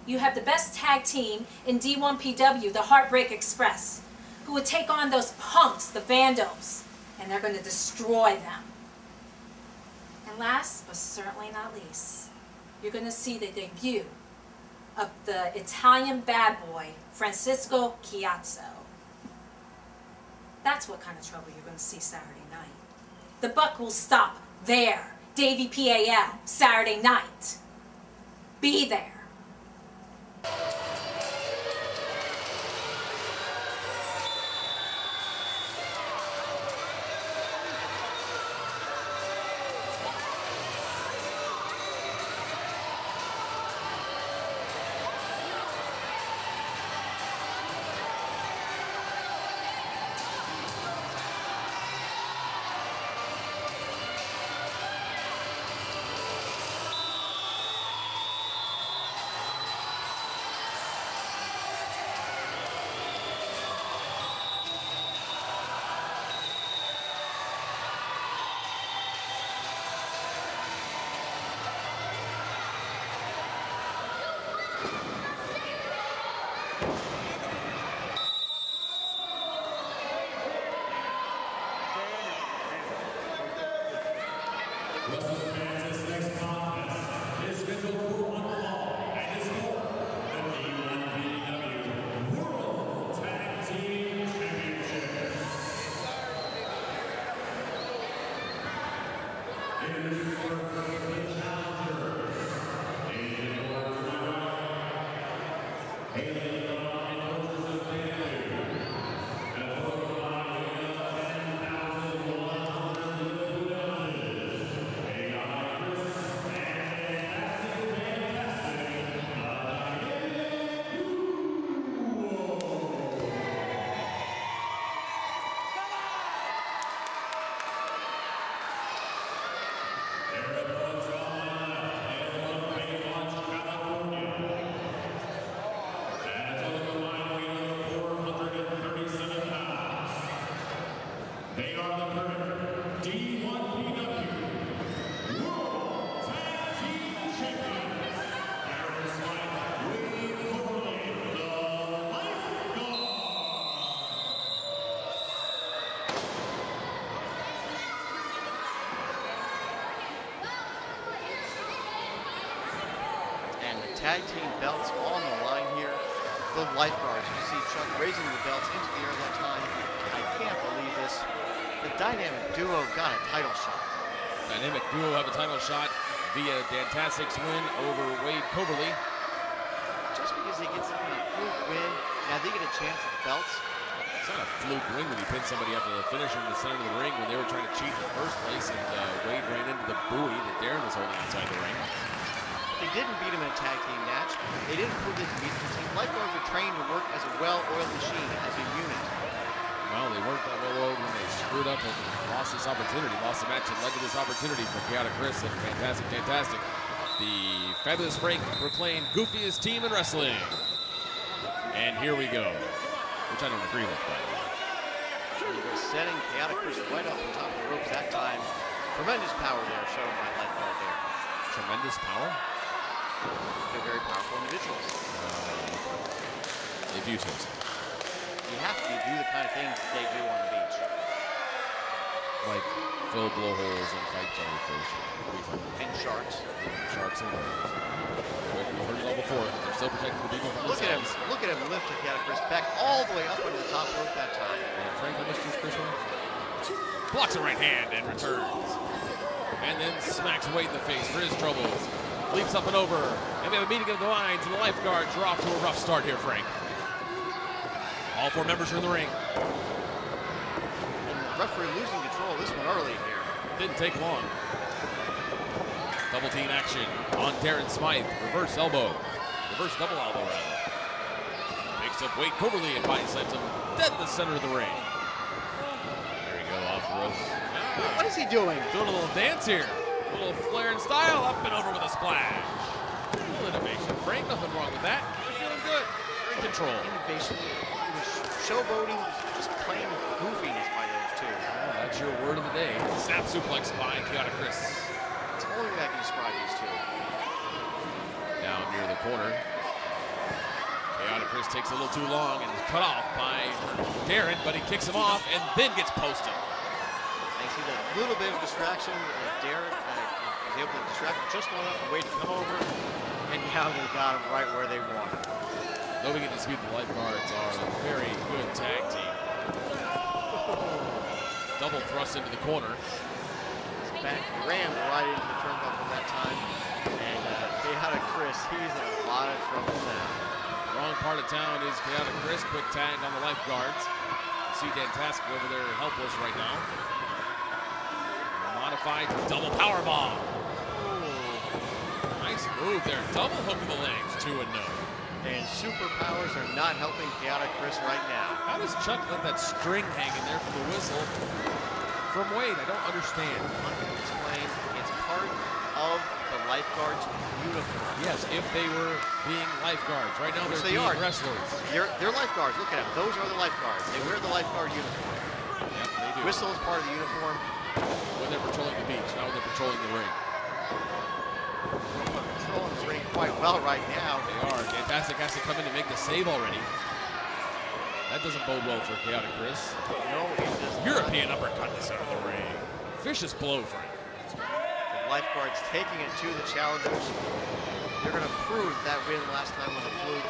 You have the best tag team in D1PW, the Heartbreak Express, who would take on those punks, the Vandals, and they're going to destroy them. And last, but certainly not least, you're going to see the debut of the Italian bad boy, Francisco Chiazzo. That's what kind of trouble you're going to see Saturday night. The buck will stop there. Davey PAL, Saturday night. Be there. This next contest is scheduled for one fall and is for the D1PW World Tag Team Championship. It is for the challengers. In order to my right, hailing from the forces of D2, and followed by they are the current D1PW World Tag Team Champions. Aaron Smythe, Wade Coverly, the Lifeguard. And the tag team belts on the line here. The Lifeguards, you see Chuck raising the belts into the air that time. I can't believe this. The Dynamic Duo got a title shot. Dynamic Duo have a title shot via Dantastic's win over Wade Coverly. Just because he gets a fluke win, now they get a chance at the belts. It's not a fluke win when he pinned somebody after the finish in the center of the ring when they were trying to cheat in the first place, and Wade ran into the buoy that Darren was holding inside the ring. They didn't beat him in a tag team match. They didn't prove they could beat the team. Lifeguards are trained to work as a well-oiled machine, as a unit. Well, they weren't that well-oiled when they screwed up and lost this opportunity, lost the match that led to this opportunity for Chaotic Chris and Dantastic. The Fabulous Frank proclaimed goofiest team in wrestling. And here we go, which I don't agree with, by the way. He was setting Chaotic Chris right up on top of the ropes that time. Tremendous power there shown by Lifeguard there. Tremendous power? They're very powerful individuals. If you say so. You have to do the kind of things that they do on the beach. Like fill blowholes and fight jellyfish. And sharks. Sharks and whales. We've heard it all before. They're still protecting the people from Look at him lift Chaotic Chris back all the way up into the top rope that time. And Frank, how much does Chris win? Blocks a right hand and returns. And then smacks Wade in the face for his troubles. Leaps up and over. And we have a meeting of the lines, and the Lifeguards are off to a rough start here, Frank. All four members are in the ring. And the referee losing control of this one early here. Didn't take long. Double team action on Darren Smythe. Reverse elbow. Reverse double elbow, rather. Picks up Wade Coverly and biceps him dead in the center of the ring. There we go, off the ropes. What is he doing? Doing a little dance here. A little flair and style, up and over with a splash. A little innovation. Frank, nothing wrong with that. You're feeling good. You're in control. Innovation. Showboating, just plain goofiness by those two. Oh, that's your word of the day. Snap suplex by Chaotic Chris. That's the only way I can describe these two. Down near the corner. Chaotic Chris takes a little too long and is cut off by Darren, but he kicks him off and then gets posted. I see that little bit of distraction. Darren is able to distract him just long enough for Wade to come over, and now they got him right where they want him. Nobody can dispute the Lifeguards are a very good tag team. Double thrust into the corner. His back rammed right into the turnbuckle that time. And Chaotic Chris, he's in a lot of trouble now. Wrong part of town is Chaotic Chris. Quick tag on the Lifeguards. You see Dantastic over there helpless right now. Modified double powerbomb. Nice move there. Double hook of the legs, 2-0. And superpowers are not helping Chaotic Chris right now. How does Chuck let that string hang in there from the whistle from Wade? I don't understand. I'm going to explain. It's part of the Lifeguards' uniform. Yes, if they were being lifeguards. Right now they're being wrestlers. They're lifeguards. Look at them. Those are the lifeguards. They wear the lifeguard uniform. Yep, they do. Whistle is part of the uniform. When they're patrolling the beach, not when they're patrolling the ring. They're patrolling the ring quite well right now. They are. Dantastic has to come in and make the save already. That doesn't bode well for Chaotic Chris. No, it does not. European uppercut in the center of the ring. Vicious blow for him. The Lifeguards taking it to the challengers. They're going to prove that win last time was a fluke.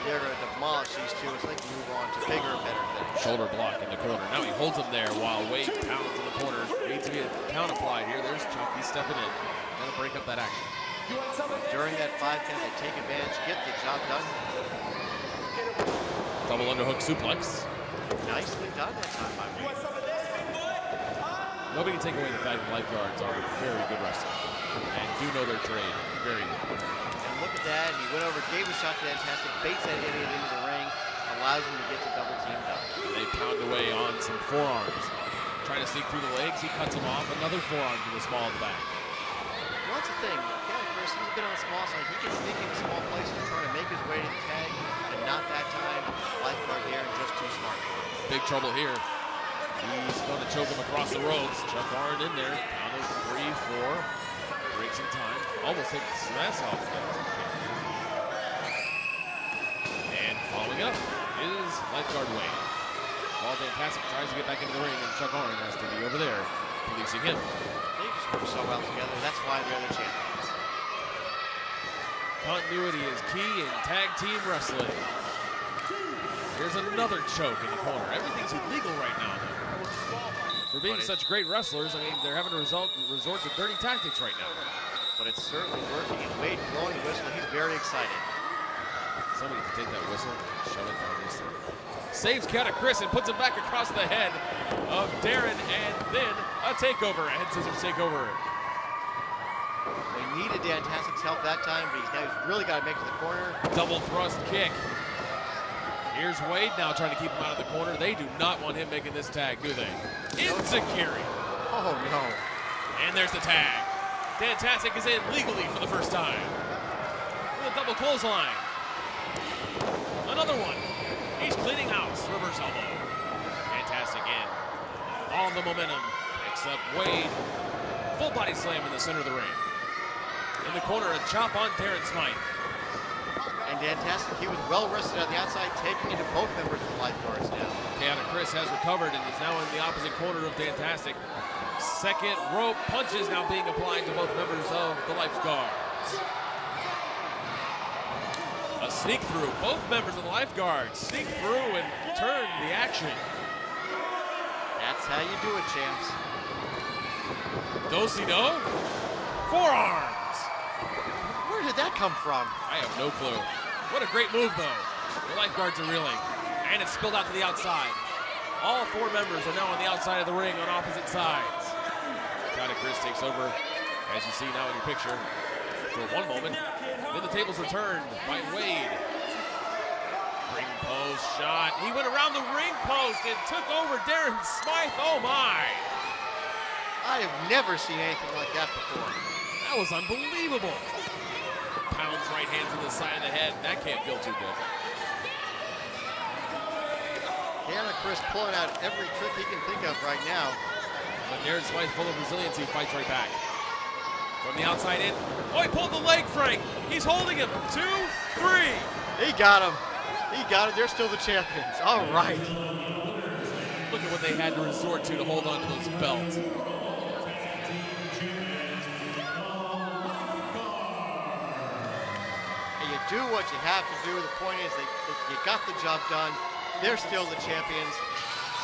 They're going to demolish these two so they can move on to bigger and better things. Shoulder block in the corner. Now he holds him there while Wade pounds in the corner. Needs to be a count applied here. There's Chuck. He's stepping in. Gonna break up that action. During that 5 count, they take advantage, get the job done. Double underhook suplex. Nicely done that time by Wade. Nobody can take away the fact that Lifeguards are very good wrestlers and do know their trade very well. And look at that. He went over, gave a shot to Dantastic, baits that idiot into the ring, allows him to get the double team done. And they pound away on some forearms. Trying to sneak through the legs, he cuts him off. Another forearm to the small of the back. Well, that's the thing. Chaotic Chris, he's been on the small side. He can sneak into small places trying to make his way to the tag, and not that time. Lifeguard there, just too smart. Big trouble here. He's going to choke him across the ropes. Chuck Arn in there. Count of 3, 4. Breaks some time. Almost takes the mask off. And following it up is Lifeguard Wade. While Dantastic tries to get back into the ring, and Chuck Arn has to be over there policing him. They just work so well together. That's why they're the champions. Continuity is key in tag team wrestling. Here's another choke in the corner. Everything's illegal right now. For being such great wrestlers, I mean, they're having to resort to dirty tactics right now. But it's certainly working, and Wade blowing the whistle, he's very excited. Somebody can take that whistle, shove it down his throat. Saves Chaotic Chris and puts him back across the head of Darren, and then a takeover, a head scissors takeover. They needed Dantastic's help that time, but he's really got to make it to the corner. Double thrust kick. Here's Wade now trying to keep him out of the corner. They do not want him making this tag, do they? Enziguri. Oh, no. And there's the tag. Dantastic is in legally for the first time. With a double clothesline. Another one. He's cleaning house. Reverse elbow. Dantastic in. All the momentum. Picks up Wade. Full body slam in the center of the ring. In the corner, a chop on Darren Smythe. And Dantastic, he was well rested on the outside, taking into both members of the Lifeguards now. Chaotic Chris has recovered and is now in the opposite corner of Dantastic. Second rope punches now being applied to both members of the Lifeguards. A sneak through. Both members of the Lifeguards sneak through and turn the action. That's how you do it, champs. Do-si-do. Forearms. Where did that come from? I have no clue. What a great move, though. The Lifeguards are reeling, and it's spilled out to the outside. All 4 members are now on the outside of the ring on opposite sides. Chaotic Chris takes over, as you see now in your picture, for one moment. Then the tables are turned by Wade. Ring post shot. He went around the ring post and took over Darren Smythe. Oh, my. I have never seen anything like that before. That was unbelievable. Pounds right hand to the side of the head. That can't feel too good. Chaotic Chris pulling out every trick he can think of right now. But Darren Smythe, full of resilience, he fights right back. From the outside in. Oh, he pulled the leg, Frank. He's holding him. 2, 3. He got him. He got it. They're still the champions. All right. Look at what they had to resort to hold on to those belts. And you do what you have to do. The point is, you got the job done. They're still the champions.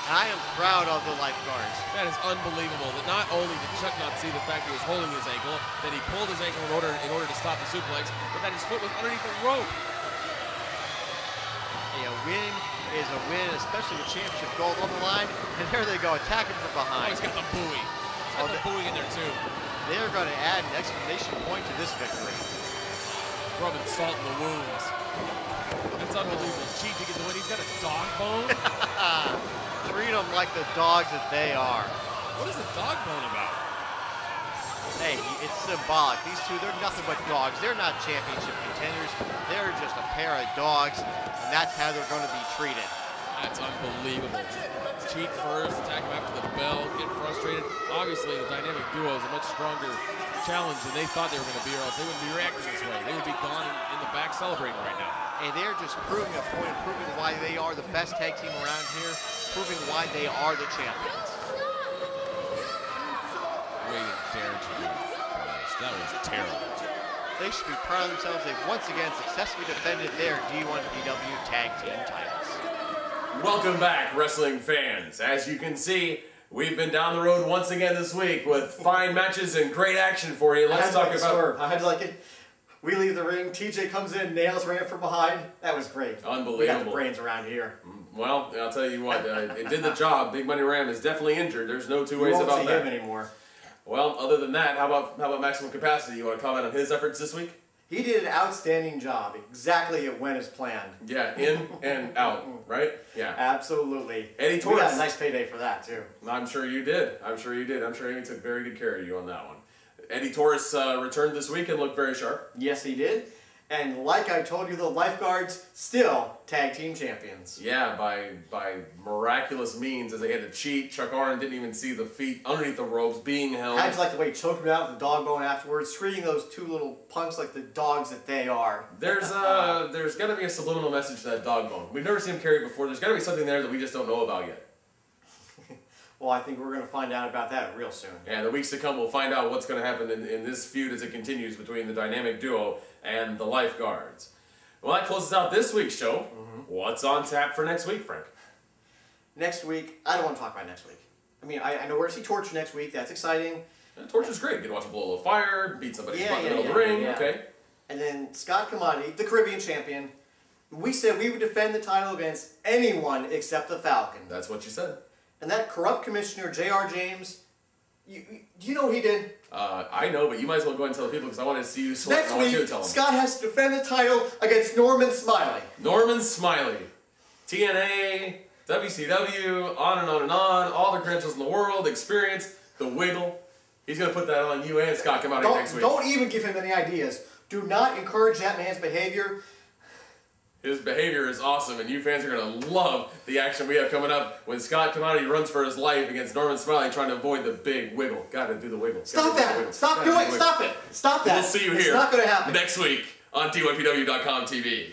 And I am proud of the lifeguards. That is unbelievable. That not only did Chuck not see the fact that he was holding his ankle, that he pulled his ankle in order to stop the suplex, but that his foot was underneath the rope. A win is a win, especially with championship gold on the line. And there they go, attacking from Oh, behind. he's got the buoy. He's got the buoy in there too. They're going to add an exclamation point to this victory. Rubbing salt in the wounds. That's unbelievable. Cheat to get the win. He's got a dog bone. Treat them like the dogs that they are. What is the dog bone about? Hey, it's symbolic. These two, they're nothing but dogs. They're not championship contenders. They're just a pair of dogs, and that's how they're going to be treated. That's unbelievable. Cheat first, attack him after the bell, get frustrated. Obviously, the dynamic duo is a much stronger challenge than they thought they were going to be, or else they wouldn't be reacting this way. They would be gone in the back celebrating right now. And they're just proving a point, proving why they are the best tag team around here, proving why they are the champions. Wait, dared you. That was terrible. They should be proud of themselves. They've once again successfully defended their D1PW tag team titles. Welcome back, wrestling fans. As you can see, we've been down the road once again this week with fine matches and great action for you. Let's talk about... I had to like it. We leave the ring. TJ comes in, nails Rand from behind. That was great. Unbelievable. We got the brains around here. Well, I'll tell you what, it did the job. Big Money Ram is definitely injured. There's no two ways You won't about see that. him anymore. Well, other than that, how about Maximum Capacity? You want to comment on his efforts this week? He did an outstanding job. Exactly, it went as planned. Yeah, in and out, right? Yeah. Absolutely. Eddie We Torres. got a nice payday for that, too. I'm sure you did. I'm sure you did. I'm sure Amy took very good care of you on that one. Eddie Torres returned this week and looked very sharp. Yes, he did. And like I told you, the lifeguards still tag team champions. Yeah, by miraculous means, as they had to cheat. Chuck Arn didn't even see the feet underneath the ropes being held. I just like the way he choked him out with the dog bone afterwards, treating those two little punks like the dogs that they are. There's got to be a subliminal message to that dog bone. We've never seen him carry it before. There's got to be something there that we just don't know about yet. Well, I think we're going to find out about that real soon. And the weeks to come, we'll find out what's going to happen in this feud as it continues between the dynamic duo and the lifeguards. Well, that closes out this week's show. What's on tap for next week, Frank? Next week, I don't want to talk about next week. I mean, I know we're going to see Torch next week. That's exciting. Torch is great. You get to watch him blow a little fire, beat somebody's butt in the middle of the ring. Okay. And then Scott Commodity, the Caribbean champion, we said we would defend the title against anyone except the Falcon. That's what you said. And that corrupt commissioner, J.R. James, do you know what he did? I know, but you might as well go ahead and tell the people because I want to see you select. Next I want you to week, tell them. Scott has to defend the title against Norman Smiley. Norman Smiley. TNA, WCW, on and on and on. All the credentials in the world, experience, the wiggle. He's going to put that on you and Scott Commodity next week. Don't even give him any ideas. Do not encourage that man's behavior. His behavior is awesome, and you fans are going to love the action we have coming up when Scott Commodity runs for his life against Norman Smiley trying to avoid the big wiggle. Got to do the wiggle. Stop that! Stop doing it! Stop it! Stop that! We'll see you It's here not going to happen. next week on D1PW.com TV.